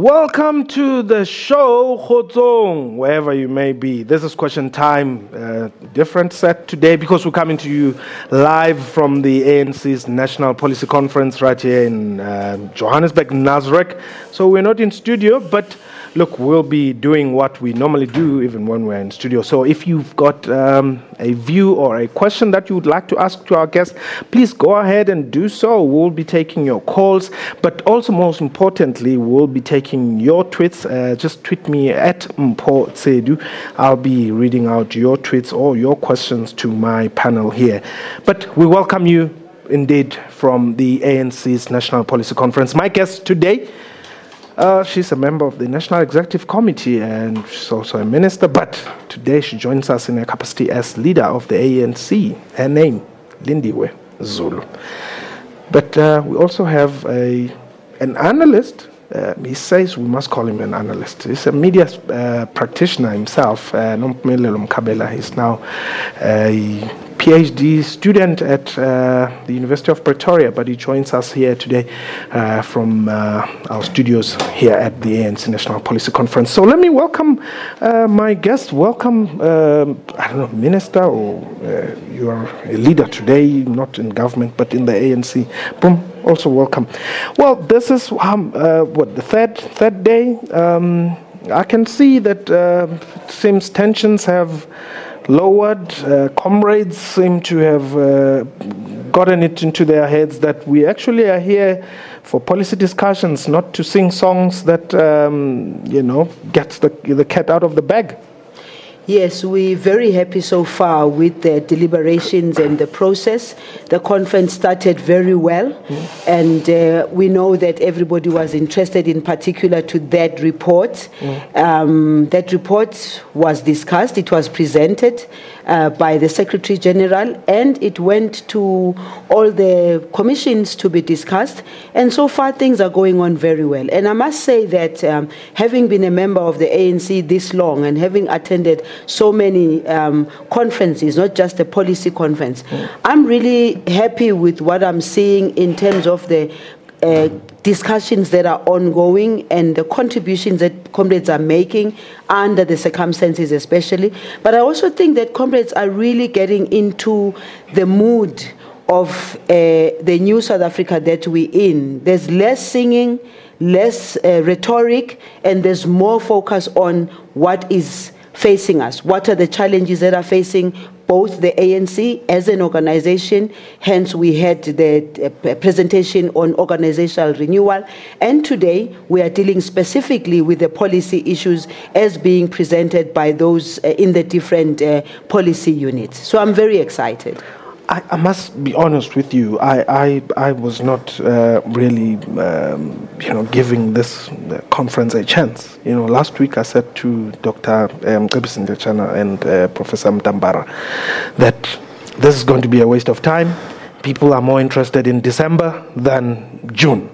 Welcome to the show, Khotsong, wherever you may be. This is question time, different set today because we're coming to you live from the ANC's National Policy Conference right here in Johannesburg, Nasrec. So we're not in studio, but look, we'll be doing what we normally do even when we're in studio. So if you've got a view or a question that you would like to ask to our guests, please go ahead and do so. We'll be taking your calls, but also most importantly, we'll be taking your tweets. Just tweet me at Mpho Tsedu. I'll be reading out your tweets or your questions to my panel here. But we welcome you indeed from the ANC's National Policy Conference. My guest today, she's a member of the National Executive Committee and she's also a minister, but today she joins us in her capacity as leader of the ANC. Her name, Lindiwe Zulu. But we also have an analyst. He says we must call him an analyst. He's a media practitioner himself. He's now a PhD student at the University of Pretoria, but he joins us here today from our studios here at the ANC National Policy Conference. So let me welcome my guest. Welcome, I don't know, minister, or you are a leader today, not in government, but in the ANC. Boom, also welcome. Well, this is the third day. I can see that it seems tensions have lowered. Comrades seem to have gotten it into their heads that we actually are here for policy discussions, not to sing songs that, gets the cat out of the bag. Yes, we're very happy so far with the deliberations and the process. The conference started very well, and we know that everybody was interested in particular to that report. That report was discussed, it was presented by the Secretary General, and it went to all the commissions to be discussed, and so far things are going on very well. And I must say that having been a member of the ANC this long and having attended so many conferences, not just a policy conference, I'm really happy with what I'm seeing in terms of the discussions that are ongoing and the contributions that comrades are making under the circumstances especially. But I also think that comrades are really getting into the mood of the new South Africa that we're in. There's less singing, less rhetoric, and there's more focus on what is facing us. What are the challenges that are facing both the ANC as an organization? Hence, we had the presentation on organizational renewal. And today, we are dealing specifically with the policy issues as being presented by those in the different policy units. So I'm very excited. I must be honest with you. I was not really, giving this conference a chance. Last week I said to Dr. Ndechana and Professor Mtambara that this is going to be a waste of time. People are more interested in December than June.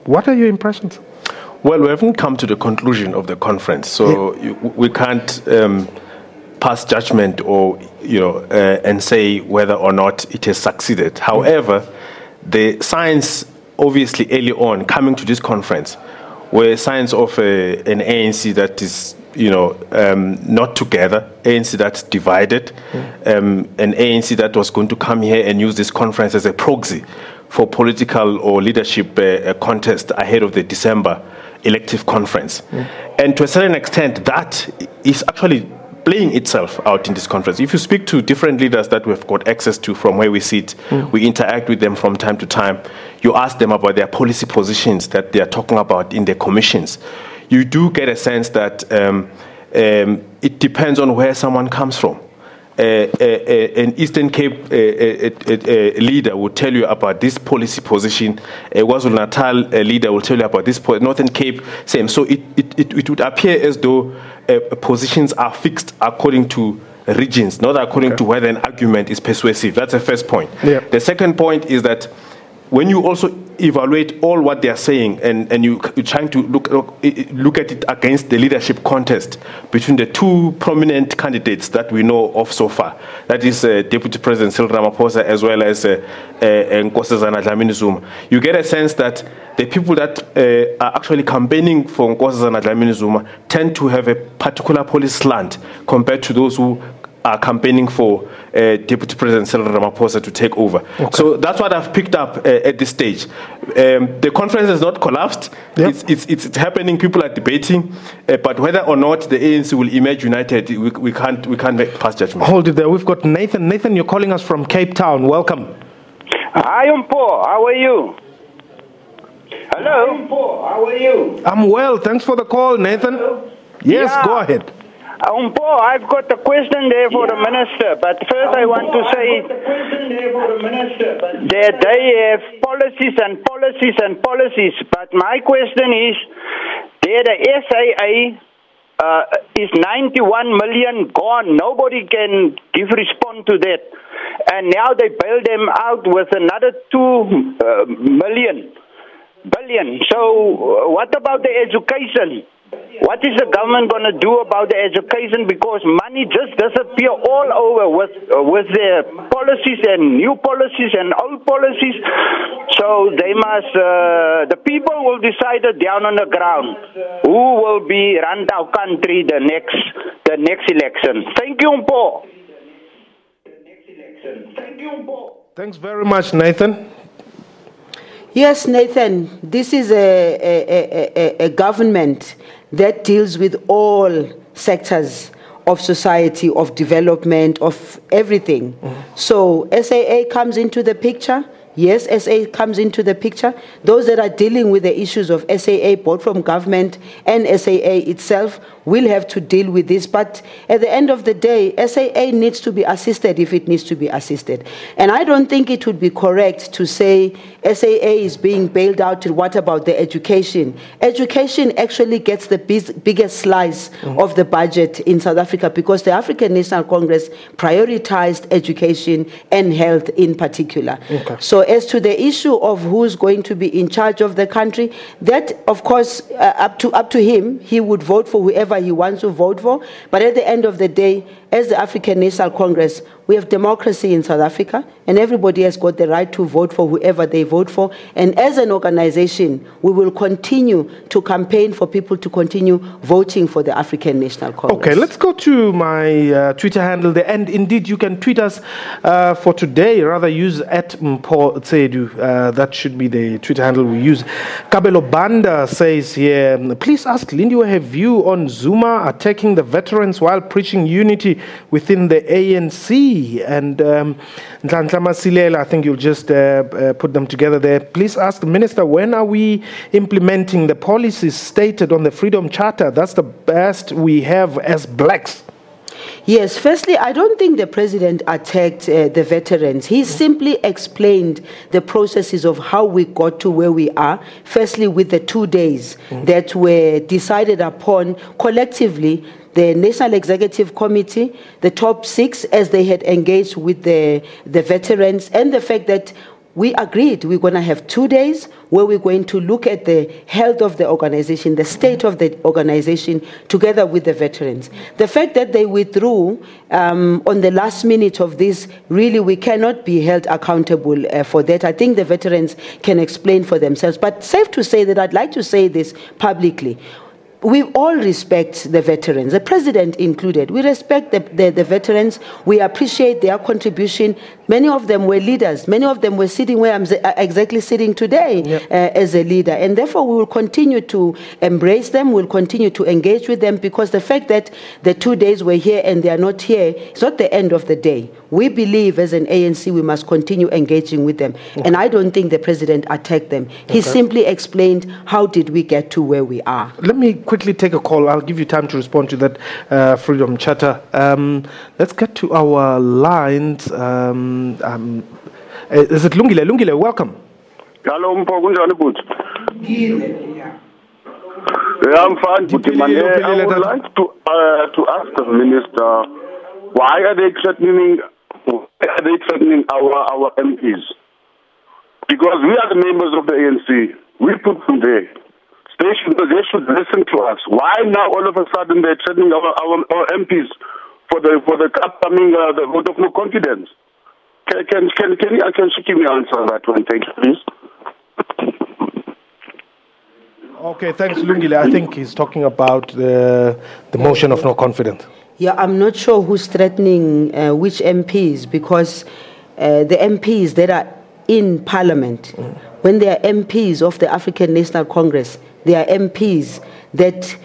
What are your impressions? Well, we haven't come to the conclusion of the conference, so we can't pass judgment or and say whether or not it has succeeded. However, the signs obviously early on coming to this conference were signs of an ANC that is not together, ANC that's divided, an ANC that was going to come here and use this conference as a proxy for political or leadership contest ahead of the December elective conference. And to a certain extent, that is actually playing itself out in this conference. If you speak to different leaders that we've got access to from where we sit, we interact with them from time to time, you ask them about their policy positions that they are talking about in their commissions, you do get a sense that it depends on where someone comes from. An Eastern Cape leader will tell you about this policy position. A KwaZulu-Natal leader will tell you about this. Northern Cape, same. So it would appear as though positions are fixed according to regions, not according to whether an argument is persuasive. That's the first point. The second point is that when you also evaluate all what they are saying, and you're trying to look at it against the leadership contest between the two prominent candidates that we know of so far, that is Deputy President Cyril Ramaphosa as well as Nkosazana Dlamini Zuma, you get a sense that the people that are actually campaigning for Nkosazana Dlamini Zuma tend to have a particular policy slant compared to those who are campaigning for Deputy President Cyril Ramaphosa to take over. Okay. So that's what I've picked up at this stage. The conference has not collapsed. Yep. It's happening. People are debating, but whether or not the ANC will emerge united, we can't make past judgment. Hold it there. We've got Nathan. Nathan, you're calling us from Cape Town. Welcome. Hi, Paul. How are you? Hello. Paul. How are you? I'm well. Thanks for the call, Nathan. Hello? Yes, yeah. Go ahead. Paul, I've got a question there for the minister, but first I want to say that they have policies and policies and policies, but my question is, the SAA is 91 million gone. Nobody can respond to that. And now they bail them out with another 2 billion. So what about the education? What is the government going to do about the education? Because money just disappear all over with their policies and new policies and old policies. So they must, the people will decide it down on the ground who will be run our country the next election. Thank you, Paul. Thanks very much, Nathan. Yes, Nathan, this is a government that deals with all sectors of society, of development, of everything. Mm-hmm. So SAA comes into the picture. Yes, SA comes into the picture. Those that are dealing with the issues of SAA, both from government and SAA itself, will have to deal with this. But at the end of the day, SAA needs to be assisted if it needs to be assisted. And I don't think it would be correct to say SAA is being bailed out. What about the education? Education actually gets the biggest slice of the budget in South Africa because the African National Congress prioritized education and health in particular. Okay. So as to the issue of who's going to be in charge of the country, that, of course, up to him, he would vote for whoever he wants to vote for. But at the end of the day, as the African National Congress, we have democracy in South Africa, and everybody has got the right to vote for whoever they vote for. And as an organization, we will continue to campaign for people to continue voting for the African National Congress. Okay, let's go to my Twitter handle there. And indeed, you can tweet us for today. Rather use @Mpho-Tsedu. That should be the Twitter handle we use. Kabelo Banda says here, please ask Lindiwe her view on Zuma attacking the veterans while preaching unity within the ANC. And Nhlanhla Masilela, I think you'll just put them together there. Please ask the minister, when are we implementing the policies stated on the Freedom Charter? That's the best we have as blacks. Yes, firstly, I don't think the president attacked the veterans. He simply explained the processes of how we got to where we are, firstly with the 2 days that were decided upon collectively, the National Executive Committee, the top 6, as they had engaged with the veterans, and the fact that we agreed we're going to have 2 days where we're going to look at the health of the organization, the state of the organization, together with the veterans. The fact that they withdrew on the last minute of this, really we cannot be held accountable for that. I think the veterans can explain for themselves. But safe to say that I'd like to say this publicly. We all respect the veterans, the president included. We respect the veterans. We appreciate their contribution. Many of them were leaders. Many of them were sitting where I'm exactly sitting today as a leader. And therefore, we will continue to embrace them. We'll continue to engage with them because the fact that the 2 days were here and they are not here, it's not the end of the day. We believe as an ANC, we must continue engaging with them. And I don't think the president attacked them. He simply explained how did we get to where we are. Let me quickly take a call. I'll give you time to respond to that Freedom Charter. Let's get to our lines. Is it Lungile? Lungile, welcome. Hello, Mpho. I'm fine, but I would like to ask the minister, why are they threatening our MPs? Because we are the members of the ANC. We put them there. They should listen to us. Why now all of a sudden they're threatening our MPs for the upcoming the vote of no confidence? Can she give me an answer on that one? Thank you, please. Okay, thanks, Lungile. I think he's talking about the motion of no confidence. Yeah, I'm not sure who's threatening which MPs, because the MPs that are in Parliament, when they are MPs of the African National Congress, they are MPs that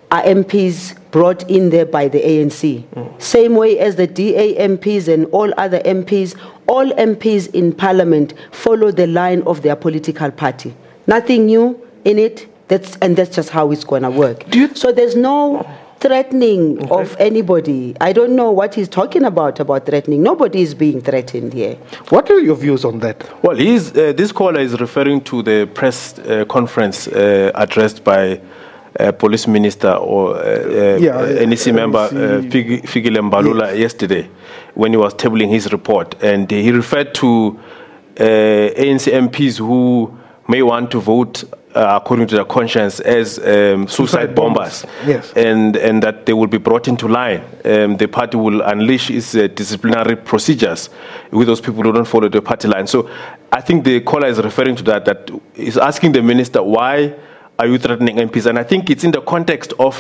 are MPs brought in there by the ANC. Same way as the DA MPs and all other MPs, all MPs in Parliament follow the line of their political party. Nothing new in it, that's just how it's going to work. So there's no threatening of anybody. I don't know what he's talking about threatening. Nobody is being threatened here. What are your views on that? Well, this caller is referring to the press conference addressed by Police Minister or NEC member Fikile Mbalula yesterday when he was tabling his report. And he referred to ANC MPs who may want to vote according to their conscience as suicide bombers, yes, and that they will be brought into line. The party will unleash its disciplinary procedures with those people who don't follow the party line. So I think the caller is referring to that is asking the minister, why are you threatening MPs? And I think it's in the context of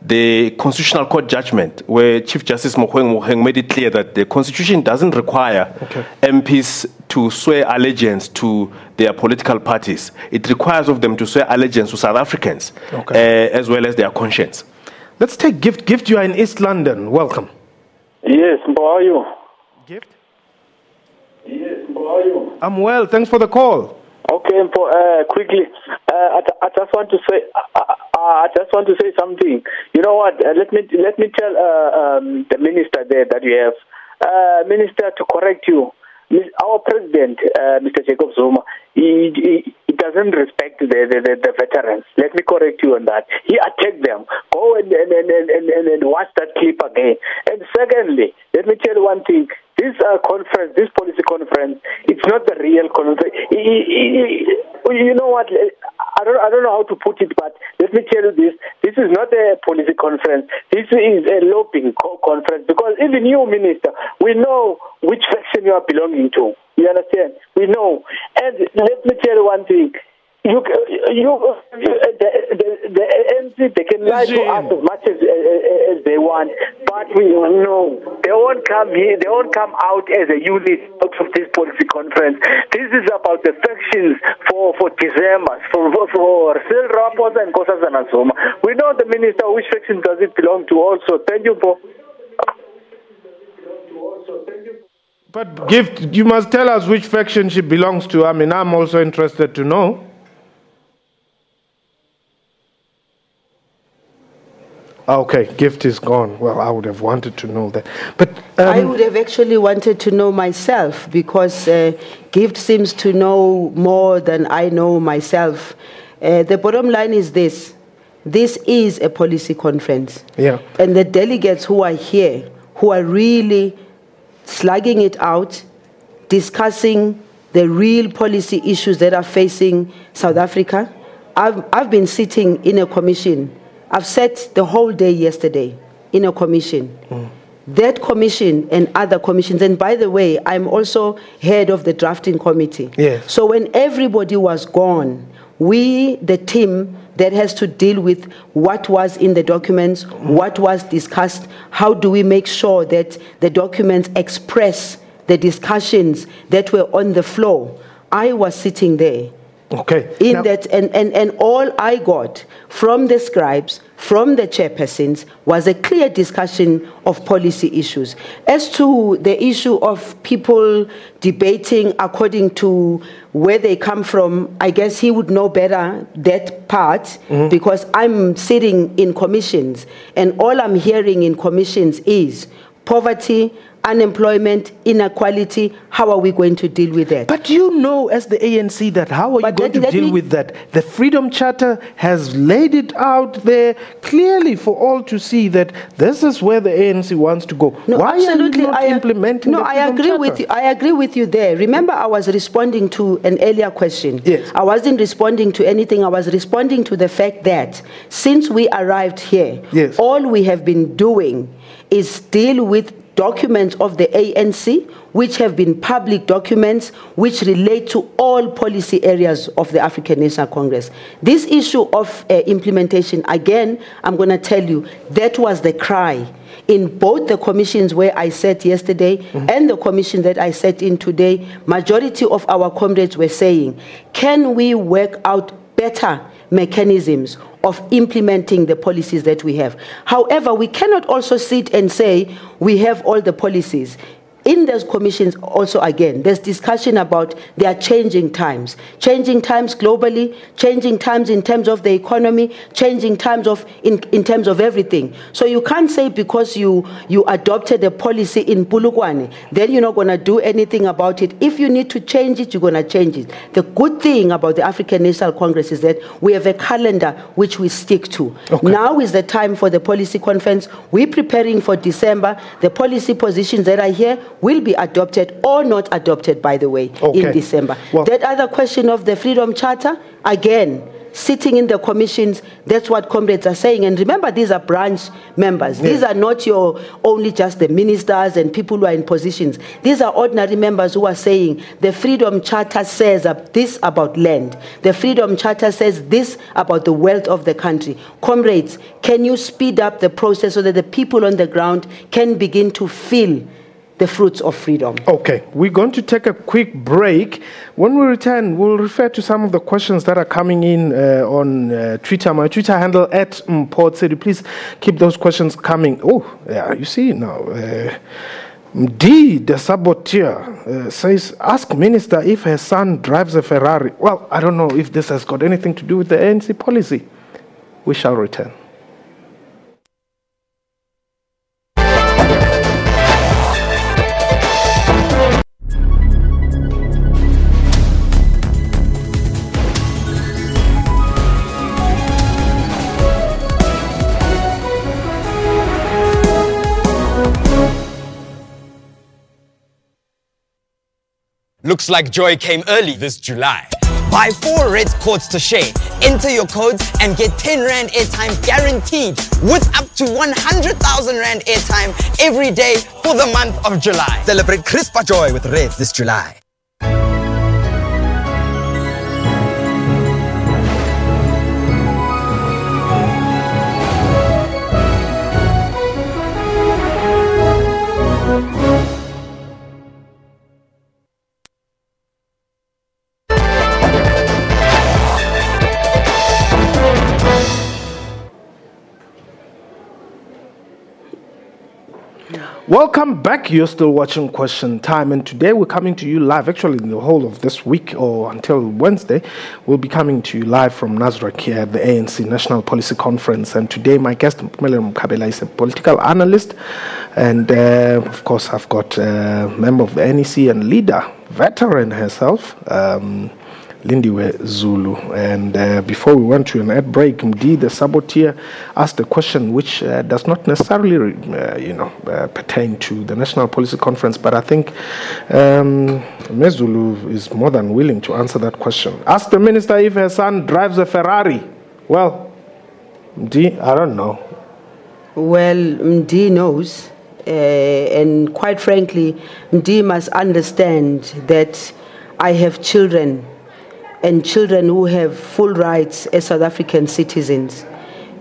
the Constitutional Court judgment, where Chief Justice Mogoeng made it clear that the Constitution doesn't require MPs to swear allegiance to their political parties. It requires of them to swear allegiance to South Africans, as well as their conscience. Let's take Gift. Gift, you are in East London. Welcome. Yes, how are you? Gift? Yes, how are you? I'm well. Thanks for the call. Okay, quickly, I just want to say, something. You know what? Let me tell the minister there that you have, minister, to correct you. Our president, Mr. Jacob Zuma, he doesn't respect the veterans. Let me correct you on that. He attacked them. Go and watch that clip again. And secondly, let me tell you one thing. This conference, this policy conference, it's not the real conference. You know what? I don't know how to put it, but let me tell you this. This is not a policy conference. This is a lobbying conference, because even you, Minister, we know which faction you are belonging to. You understand? We know. And let me tell you one thing. The ANC, they can lie to us as much as they want, but we know they won't come here. They won't come out as a unit out of this policy conference. This is about the factions for December, for Cyril Ramaphosa and Nkosazana Zuma. We know the minister. Which faction does it belong to? Also, thank you for. But Gift, you must tell us which faction she belongs to. I mean, I'm also interested to know. Okay, Gift is gone. Well, I would have wanted to know that. But I would have actually wanted to know myself, because Gift seems to know more than I know myself. The bottom line is this. This is a policy conference. Yeah. And the delegates who are here, who are really slugging it out, discussing the real policy issues that are facing South Africa. I've been sitting in a commission. I've sat the whole day yesterday in a commission. That commission and other commissions, and by the way, I'm also head of the drafting committee. Yes. So when everybody was gone, we, the team that has to deal with what was in the documents, what was discussed, how do we make sure that the documents express the discussions that were on the floor, I was sitting there. Okay. In that, and all I got from the scribes, from the chairpersons, was a clear discussion of policy issues. As to the issue of people debating according to where they come from, I guess he would know better that part, because I'm sitting in commissions, and all I'm hearing in commissions is poverty, unemployment, inequality. How are we going to deal with that? But you know, as the ANC, that how are you going to deal with that? The Freedom Charter has laid it out there clearly for all to see that this is where the ANC wants to go. No, why absolutely, are you not implementing the Freedom I agree Charter? with you. I agree with you there. Remember, I was responding to an earlier question. Yes. I wasn't responding to anything. I was responding to the fact that since we arrived here, yes, all we have been doing is deal with documents of the ANC, which have been public documents, which relate to all policy areas of the African National Congress. This issue of implementation, again, I'm going to tell you, that was the cry in both the commissions where I sat yesterday and the commission that I sat in today. Majority of our comrades were saying, can we work out better mechanisms of implementing the policies that we have? However, we cannot also sit and say we have all the policies. In those commissions also, again, there's discussion about there are changing times globally, changing times in terms of the economy, changing times of in terms of everything. So you can't say because you adopted a policy in Polokwane, then you're not going to do anything about it. If you need to change it, you're going to change it. The good thing about the African National Congress is that we have a calendar which we stick to. Okay. Now is the time for the policy conference. We're preparing for December. The policy positions that are here will be adopted or not adopted, by the way, in December. Well, that other question of the Freedom Charter, again, sitting in the commissions, that's what comrades are saying. And remember, these are branch members. Yes. These are not your only just the ministers and people who are in positions. These are ordinary members who are saying the Freedom Charter says this about land. The Freedom Charter says this about the wealth of the country. Comrades, can you speed up the process so that the people on the ground can begin to feel the fruits of freedom? Okay, we're going to take a quick break. When we return, we'll refer to some of the questions that are coming in on Twitter. My Twitter handle @MportCity. Please keep those questions coming. Oh, yeah, you see now. D, the saboteur, says, ask minister if her son drives a Ferrari. Well, I don't know if this has got anything to do with the ANC policy. We shall return. Looks like joy came early this July. Buy 4 red codes to share. Enter your codes and get 10 Rand airtime guaranteed with up to 100,000 Rand airtime every day for the month of July. Celebrate crisper joy with Red this July. Welcome back. You're still watching Question Time, and today we're coming to you live. Actually, in the whole of this week or until Wednesday, we'll be coming to you live from Nasrec here at the ANC National Policy Conference. And today, my guest, Mpumelelo Mkhabela, is a political analyst, and of course, I've got a member of the NEC and leader, veteran herself, Lindiwe Zulu. And before we went to an ad break, Mdi, the saboteur, asked a question which does not necessarily, pertain to the National Policy Conference, but I think Ms. Zulu is more than willing to answer that question. Ask the minister if her son drives a Ferrari. Well, Mdi, I don't know. Well, Mdi knows, and quite frankly, Mdi must understand that I have children, and children who have full rights as South African citizens,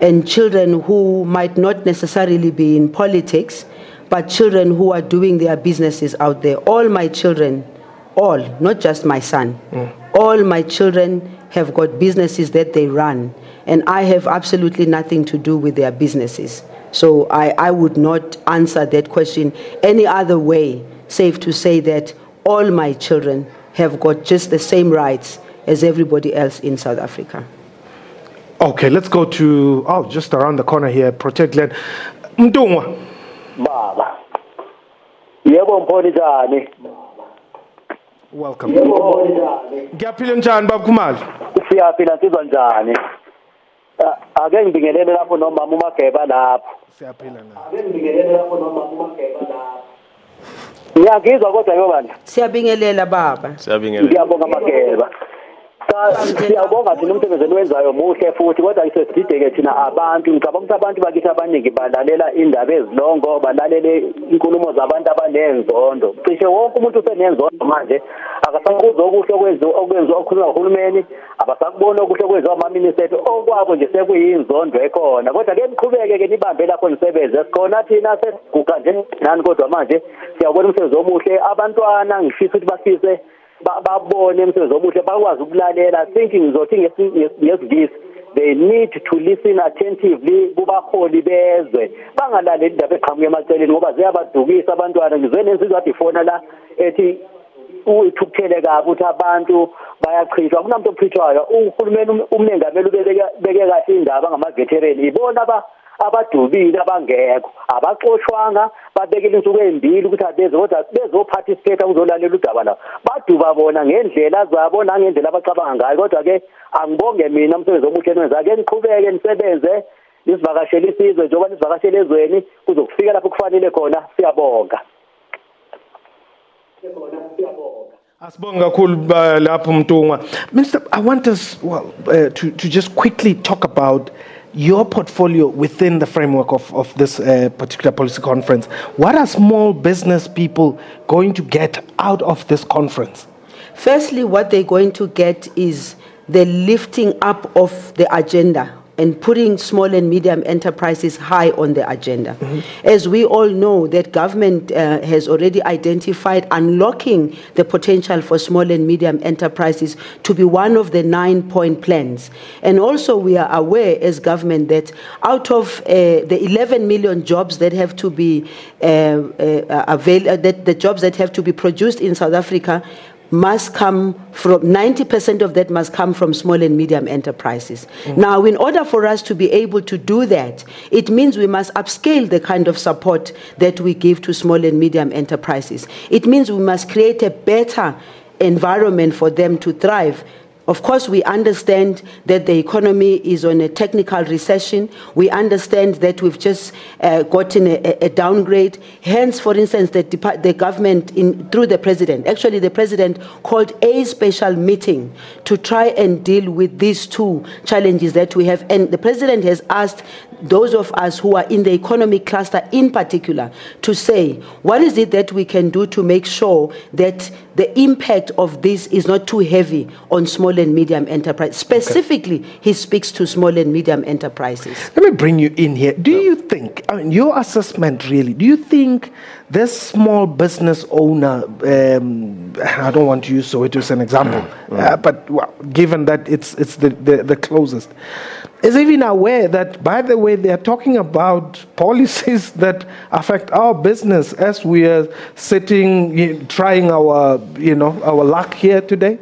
and children who might not necessarily be in politics, but children who are doing their businesses out there. All my children, all, not just my son, all my children have got businesses that they run, and I have absolutely nothing to do with their businesses. So I would not answer that question any other way, safe to say that all my children have got just the same rights as everybody else in South Africa. Okay, let's go to, just around the corner here, Protect Land. Mdungwa. Baba. Yebo mponijani. Welcome. Ngiyaphila njani baba Khumalo? Siyaphila sizwa njani? Ake ngibingelele lapho nomama uMageba lapho. Siyaphila na. Ake ngibingelele lapho nomama uMageba lapho. Ngiyakizwa kodwa yobandla. Siyabingelela baba. Siyabingelela. Ngiyabonga Mageba. Siyabonga thina umsebenzi owenzayo muhle futhi kodwa isesidideke thina abantu ngicabanga ukuthi abantu bakithi abaningi balalela indaba ezilongo balalele inkulumo zabantu abanenzondo cishe wonke umuntu usenenzondo manje akasakuzwa okuhle okwenziwa okhuluma uhulumeni abasakubona okuhle okwenziwa amaministeri okwabo nje sekuyinzondo ekhona kodwa ke niqhubeke ke nibambe lapho nisebenze sikhona thina sesiguqa nje nani kodwa manje siyabona umsebenzi omuhle abantwana ngifisa ukuthi bafise babone umsebenzi omuhle bakwazi ukulalela thinking ngizothi ngesingisi they need to listen attentively kubaholi bezwe bangalaleli indaba eqhamuke emaceleni ngoba ziyabadukisa abantwana ngizwe nensizwa adifona la ethi uyithukuthele kabi ukuthi abantu bayachithwa kunamuntu ochithwayo uhulumeni umnengameli ubeke kahle indaba ngama-veteran ibona abadubile abangekho abaxoshwanga babekele insuku ezimbilini ukuthi abeze kodwa bezoparticipate ukuzolalela udaba la baduba bona ngendlela zabo nangendlela abacabanga ngayo kodwa ke angibonge mina umsebenzi omuhle enwenza ake niqhubeke nisebenze nisivakashele isizwe njengoba nisivakashele ezweni kuzokufika lapho kufanele khona siyabonga. Asibonga kakhulu lapho Mntungwa. Minister, I want us to just quickly talk about your portfolio within the framework of this particular policy conference. What are small business people going to get out of this conference? Firstly, what they're going to get is the lifting up of the agenda and putting small and medium enterprises high on the agenda. As we all know, that government has already identified unlocking the potential for small and medium enterprises to be one of the 9-point plans. And also we are aware as government that out of the 11 million jobs that have to be the jobs that have to be produced in South Africa, must come from 90% of that must come from small and medium enterprises. Now, in order for us to be able to do that, it means we must upscale the kind of support that we give to small and medium enterprises. It means we must create a better environment for them to thrive. Of course, we understand that the economy is on a technical recession. We understand that we've just gotten a downgrade. Hence, for instance, the government, through the president, actually the president called a special meeting to try and deal with these two challenges that we have. And the president has asked those of us who are in the economic cluster in particular to say, what is it that we can do to make sure that the impact of this is not too heavy on small and medium enterprises? Specifically, he speaks to small and medium enterprises. Let me bring you in here. Do you think, I mean, your assessment really, do you think this small business owner, I don't want to use Soweto as an example, but well, given that it's the closest, is even aware that, by the way, they are talking about policies that affect our business as we are sitting, trying our luck here today?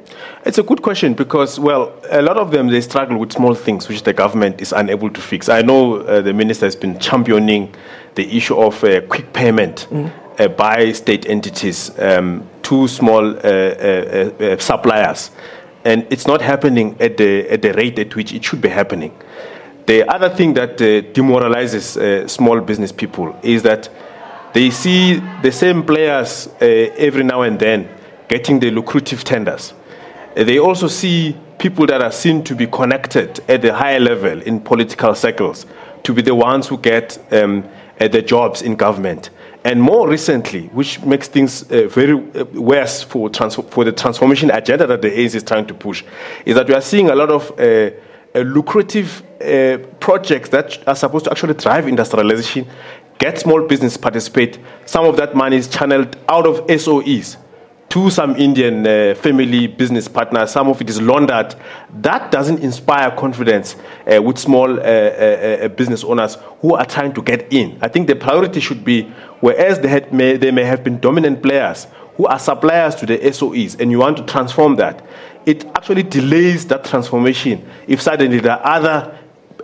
It's a good question because, well, a lot of them, they struggle with small things which the government is unable to fix. I know the minister has been championing the issue of quick payment by state entities to small suppliers. And it's not happening at the rate at which it should be happening. The other thing that demoralizes small business people is that they see the same players every now and then getting the lucrative tenders. They also see people that are seen to be connected at the higher level in political circles to be the ones who get the jobs in government. And more recently, which makes things very worse for the transformation agenda that the ANC is trying to push, is that we are seeing a lot of lucrative projects that are supposed to actually drive industrialization, get small business participate. Some of that money is channeled out of SOEs to some Indian family business partners. Some of it is laundered. That doesn't inspire confidence with small business owners who are trying to get in. I think the priority should be, whereas they may have been dominant players who are suppliers to the SOEs, and you want to transform that, it actually delays that transformation if suddenly there are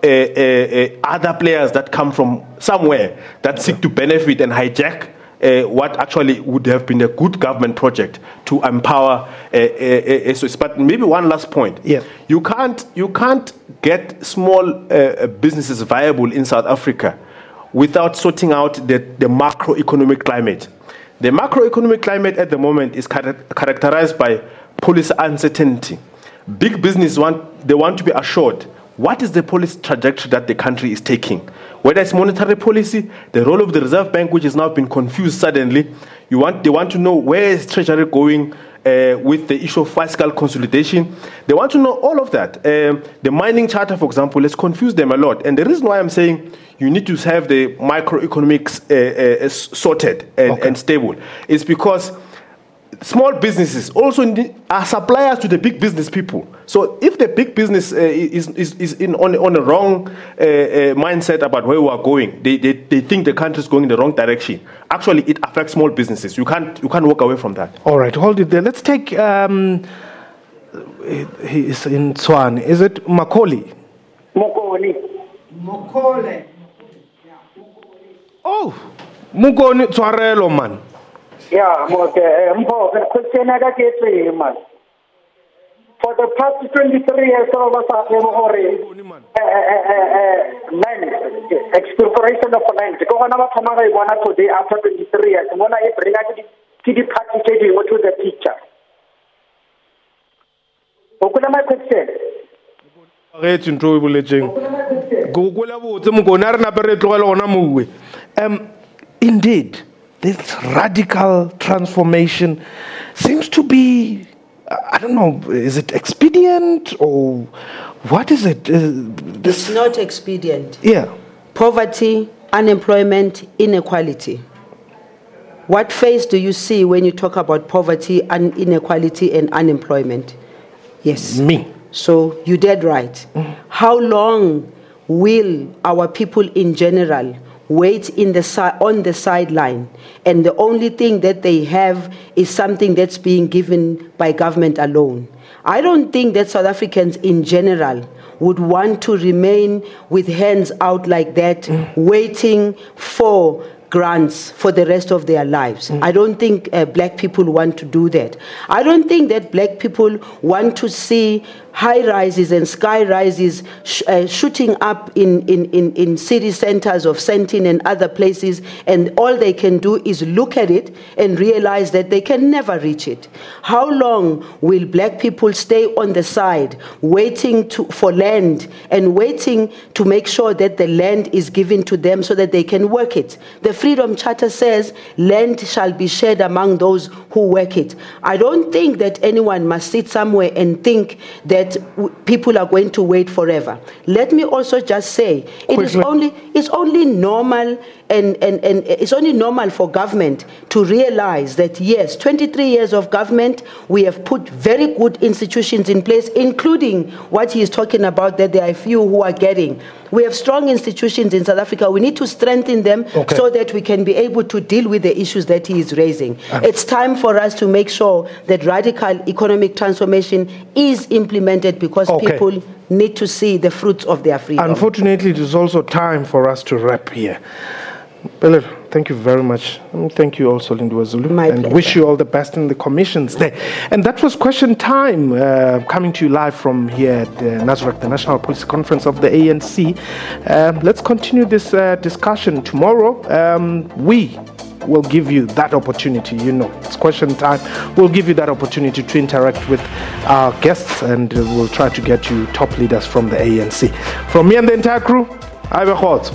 other players that come from somewhere that seek to benefit and hijack what actually would have been a good government project to empower SOEs. But maybe one last point. Yeah. You can't get small businesses viable in South Africa without sorting out the macroeconomic climate. The macroeconomic climate at the moment is characterized by policy uncertainty. Big business want to be assured what is the policy trajectory that the country is taking. Whether it's monetary policy, the role of the Reserve Bank, which has now been confused suddenly. They want to know where is Treasury going with the issue of fiscal consolidation. They want to know all of that. The mining charter, for example, has confused them a lot. And the reason why I'm saying you need to have the microeconomics sorted and stable is because small businesses also are suppliers to the big business people. So if the big business is on a wrong mindset about where we are going, they think the country is going in the wrong direction. Actually, it affects small businesses. You can't walk away from that. All right, hold it there. Let's take. He is in Tswane. Is it Makoli? Mokole. Oh, Mukoni Tswarelo man. Yeah, question I got man. For the past 23 years, exploration of land. Go on about tomorrow, today after 23 years. When I bring the party to the teacher. What my question? Indeed, this radical transformation seems to be, I don't know, is it expedient or what is it? It's not expedient. Yeah. Poverty, unemployment, inequality. What face do you see when you talk about poverty and inequality and unemployment? Yes. Me. So you did right. How long will our people in general wait on the sideline, and the only thing that they have is something that's being given by government alone? I don't think that South Africans in general would want to remain with hands out like that, waiting for grants for the rest of their lives. I don't think black people want to do that. I don't think that black people want to see high rises and sky rises shooting up in city centers of Sentin and other places, and all they can do is look at it and realize that they can never reach it. How long will black people stay on the side waiting for land and waiting to make sure that the land is given to them so that they can work it? The Freedom Charter says land shall be shared among those who work it. I don't think that anyone must sit somewhere and think that people are going to wait forever. Let me also just say, it's only normal and it's only normal for government to realize that yes, 23 years of government, we have put very good institutions in place, including what he is talking about, that there are a few who are getting. We have strong institutions in South Africa. We need to strengthen them so that we can be able to deal with the issues that he is raising. It's time for us to make sure that radical economic transformation is implemented, because people need to see the fruits of their freedom. Unfortunately, it is also time for us to wrap here. Bella, thank you very much. Thank you also, Lindiwe Zulu. My pleasure. Wish you all the best in the commissions there. And that was Question Time, coming to you live from here at Nasrec, the National Policy Conference of the ANC. Let's continue this discussion tomorrow. We will give you that opportunity. It's Question Time. We'll give you that opportunity to interact with our guests, and we'll try to get you top leaders from the ANC. From me and the entire crew, I'm Ibe Khotso.